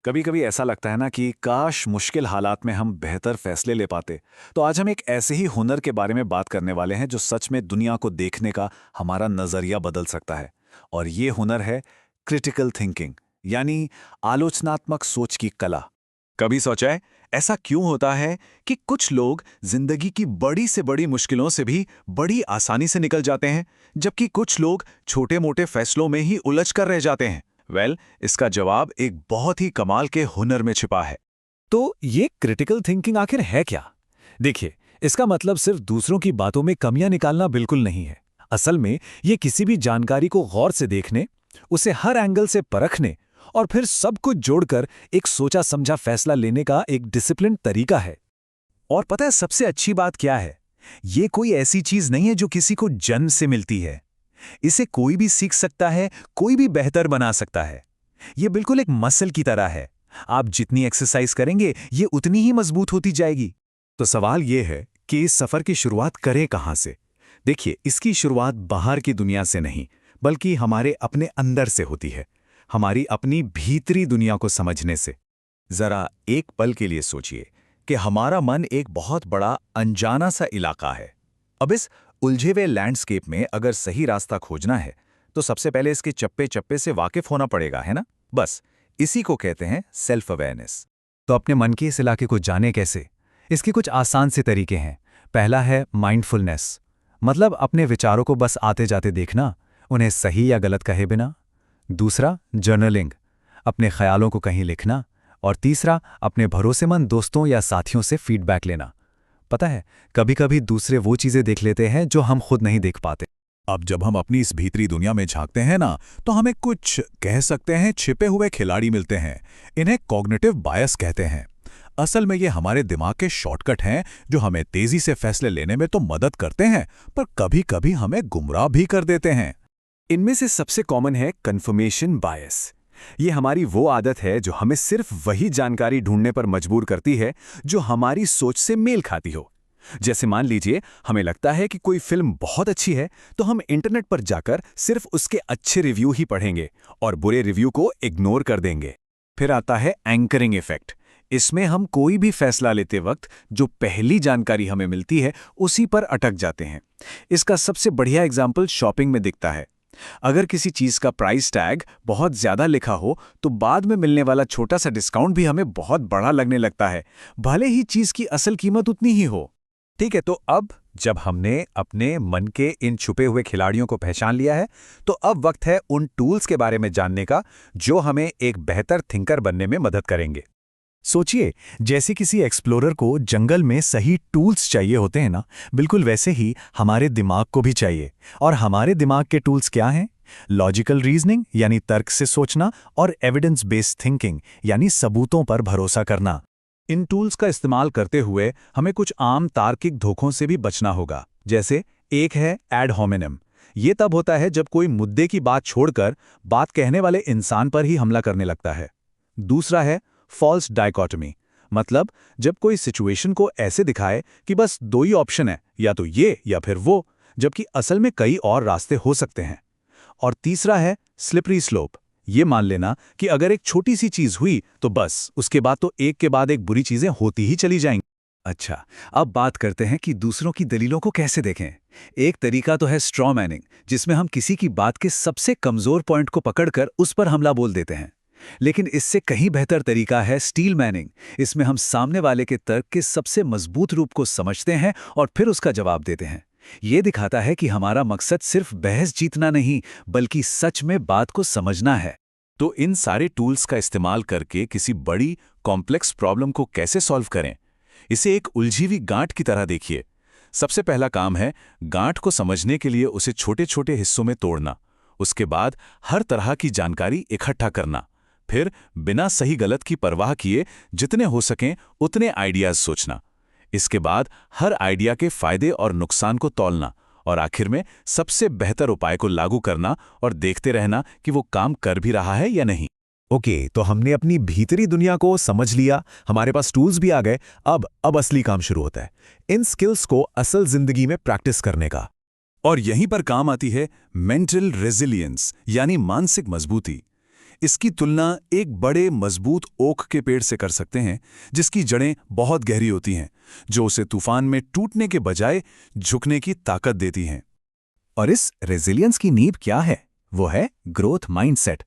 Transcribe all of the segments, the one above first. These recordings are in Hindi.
कभी कभी ऐसा लगता है ना कि काश मुश्किल हालात में हम बेहतर फैसले ले पाते। तो आज हम एक ऐसे ही हुनर के बारे में बात करने वाले हैं जो सच में दुनिया को देखने का हमारा नजरिया बदल सकता है। और ये हुनर है क्रिटिकल थिंकिंग, यानी आलोचनात्मक सोच की कला। कभी सोचा है ऐसा क्यों होता है कि कुछ लोग जिंदगी की बड़ी से बड़ी मुश्किलों से भी बड़ी आसानी से निकल जाते हैं, जबकि कुछ लोग छोटे मोटे फैसलों में ही उलझ कर रह जाते हैं। इसका जवाब एक बहुत ही कमाल के हुनर में छिपा है। तो ये क्रिटिकल थिंकिंग आखिर है क्या? देखिए, इसका मतलब सिर्फ दूसरों की बातों में कमियां निकालना बिल्कुल नहीं है। असल में ये किसी भी जानकारी को गौर से देखने, उसे हर एंगल से परखने और फिर सब कुछ जोड़कर एक सोचा समझा फैसला लेने का एक डिसिप्लिन तरीका है। और पता है सबसे अच्छी बात क्या है? ये कोई ऐसी चीज नहीं है जो किसी को जन्म से मिलती है। इसे कोई भी सीख सकता है, कोई भी बेहतर बना सकता है। ये बिल्कुल एक मसल की तरह है। आप जितनी एक्सरसाइज करेंगे ये उतनी ही मजबूत होती जाएगी। तो सवाल ये है कि इस सफर की शुरुआत करें कहां से? देखिए, इसकी शुरुआत बाहर की दुनिया से नहीं, बल्कि हमारे अपने अंदर से होती है, हमारी अपनी भीतरी दुनिया को समझने से। जरा एक पल के लिए सोचिए कि हमारा मन एक बहुत बड़ा अनजाना सा इलाका है। अब इस उलझे हुए लैंडस्केप में अगर सही रास्ता खोजना है तो सबसे पहले इसके चप्पे चप्पे से वाकिफ होना पड़ेगा, है ना? बस इसी को कहते हैं सेल्फ अवेयरनेस। तो अपने मन के इस इलाके को जाने कैसे? इसके कुछ आसान से तरीके हैं। पहला है माइंडफुलनेस, मतलब अपने विचारों को बस आते जाते देखना, उन्हें सही या गलत कहे बिना। दूसरा, जर्नलिंग, अपने ख्यालों को कहीं लिखना। और तीसरा, अपने भरोसेमंद दोस्तों या साथियों से फीडबैक लेना। पता है, कभी कभी दूसरे वो चीजें देख लेते हैं जो हम खुद नहीं देख पाते। अब जब हम अपनी इस भीतरी दुनिया में झांकते हैं ना, तो हमें कुछ कह सकते हैं छिपे हुए खिलाड़ी मिलते हैं। इन्हें कॉग्निटिव बायस कहते हैं। असल में ये हमारे दिमाग के शॉर्टकट हैं जो हमें तेजी से फैसले लेने में तो मदद करते हैं, पर कभी-कभी हमें गुमराह भी कर देते हैं। इनमें से सबसे कॉमन है कन्फर्मेशन बायस। ये हमारी वो आदत है जो हमें सिर्फ वही जानकारी ढूंढने पर मजबूर करती है जो हमारी सोच से मेल खाती हो। जैसे मान लीजिए, हमें लगता है कि कोई फिल्म बहुत अच्छी है, तो हम इंटरनेट पर जाकर सिर्फ उसके अच्छे रिव्यू ही पढ़ेंगे और बुरे रिव्यू को इग्नोर कर देंगे। फिर आता है एंकरिंग इफेक्ट। इसमें हम कोई भी फैसला लेते वक्त जो पहली जानकारी हमें मिलती है उसी पर अटक जाते हैं। इसका सबसे बढ़िया एग्जाम्पल शॉपिंग में दिखता है। अगर किसी चीज का प्राइस टैग बहुत ज्यादा लिखा हो तो बाद में मिलने वाला छोटा सा डिस्काउंट भी हमें बहुत बड़ा लगने लगता है, भले ही चीज की असल कीमत उतनी ही हो। ठीक है, तो अब जब हमने अपने मन के इन छुपे हुए खिलाड़ियों को पहचान लिया है, तो अब वक्त है उन टूल्स के बारे में जानने का जो हमें एक बेहतर थिंकर बनने में मदद करेंगे। सोचिए, जैसे किसी एक्सप्लोरर को जंगल में सही टूल्स चाहिए होते हैं ना, बिल्कुल वैसे ही हमारे दिमाग को भी चाहिए। और हमारे दिमाग के टूल्स क्या हैं? लॉजिकल रीजनिंग, यानी तर्क से सोचना, और एविडेंस बेस्ड थिंकिंग, यानी सबूतों पर भरोसा करना। इन टूल्स का इस्तेमाल करते हुए हमें कुछ आम तार्किक धोखों से भी बचना होगा। जैसे एक है एड होमिनम। ये तब होता है जब कोई मुद्दे की बात छोड़कर बात कहने वाले इंसान पर ही हमला करने लगता है। दूसरा है फॉल्स डाइकोटमी, मतलब जब कोई सिचुएशन को ऐसे दिखाए कि बस दो ही ऑप्शन है, या तो ये या फिर वो, जबकि असल में कई और रास्ते हो सकते हैं। और तीसरा है स्लिपरी स्लोप। ये मान लेना कि अगर एक छोटी सी चीज हुई तो बस उसके बाद तो एक के बाद एक बुरी चीजें होती ही चली जाएंगी। अच्छा, अब बात करते हैं कि दूसरों की दलीलों को कैसे देखें। एक तरीका तो है स्ट्रॉ मैनिंग, जिसमें हम किसी की बात के सबसे कमजोर पॉइंट को पकड़कर उस पर हमला बोल देते हैं। लेकिन इससे कहीं बेहतर तरीका है स्टील मैनिंग। इसमें हम सामने वाले के तर्क के सबसे मजबूत रूप को समझते हैं और फिर उसका जवाब देते हैं। ये दिखाता है कि हमारा मकसद सिर्फ बहस जीतना नहीं, बल्कि सच में बात को समझना है। तो इन सारे टूल्स का इस्तेमाल करके किसी बड़ी कॉम्प्लेक्स प्रॉब्लम को कैसे सॉल्व करें? इसे एक उलझी हुई गांठ की तरह देखिए। सबसे पहला काम है गांठ को समझने के लिए उसे छोटे छोटे हिस्सों में तोड़ना। उसके बाद हर तरह की जानकारी इकट्ठा करना। फिर बिना सही गलत की परवाह किए जितने हो सकें उतने आइडियाज सोचना। इसके बाद हर आइडिया के फायदे और नुकसान को तौलना, और आखिर में सबसे बेहतर उपाय को लागू करना और देखते रहना कि वो काम कर भी रहा है या नहीं। ओके, तो हमने अपनी भीतरी दुनिया को समझ लिया, हमारे पास टूल्स भी आ गए। अब असली काम शुरू होता है, इन स्किल्स को असल जिंदगी में प्रैक्टिस करने का। और यहीं पर काम आती है मेंटल रेजिलियंस, यानी मानसिक मजबूती। इसकी तुलना एक बड़े मजबूत ओक के पेड़ से कर सकते हैं, जिसकी जड़ें बहुत गहरी होती हैं, जो उसे तूफान में टूटने के बजाय झुकने की ताकत देती हैं। और इस रेजिलियंस की नींव क्या है? वो है ग्रोथ माइंडसेट।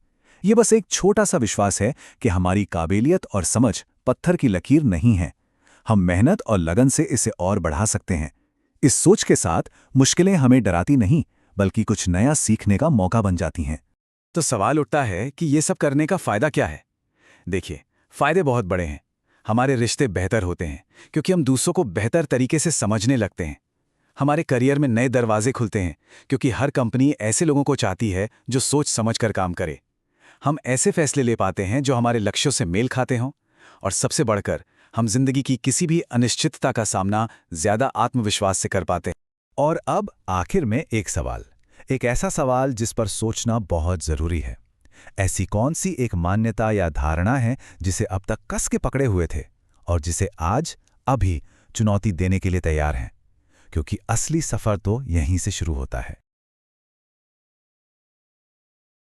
ये बस एक छोटा सा विश्वास है कि हमारी काबिलियत और समझ पत्थर की लकीर नहीं है। हम मेहनत और लगन से इसे और बढ़ा सकते हैं। इस सोच के साथ मुश्किलें हमें डराती नहीं, बल्कि कुछ नया सीखने का मौका बन जाती हैं। तो सवाल उठता है कि ये सब करने का फायदा क्या है? देखिए, फायदे बहुत बड़े हैं। हमारे रिश्ते बेहतर होते हैं क्योंकि हम दूसरों को बेहतर तरीके से समझने लगते हैं। हमारे करियर में नए दरवाजे खुलते हैं क्योंकि हर कंपनी ऐसे लोगों को चाहती है जो सोच समझकर काम करे। हम ऐसे फैसले ले पाते हैं जो हमारे लक्ष्यों से मेल खाते हों, और सबसे बढ़कर हम जिंदगी की किसी भी अनिश्चितता का सामना ज्यादा आत्मविश्वास से कर पाते हैं। और अब आखिर में एक सवाल, एक ऐसा सवाल जिस पर सोचना बहुत जरूरी है। ऐसी कौन सी एक मान्यता या धारणा है जिसे अब तक कस के पकड़े हुए थे और जिसे आज अभी चुनौती देने के लिए तैयार हैं? क्योंकि असली सफर तो यहीं से शुरू होता है।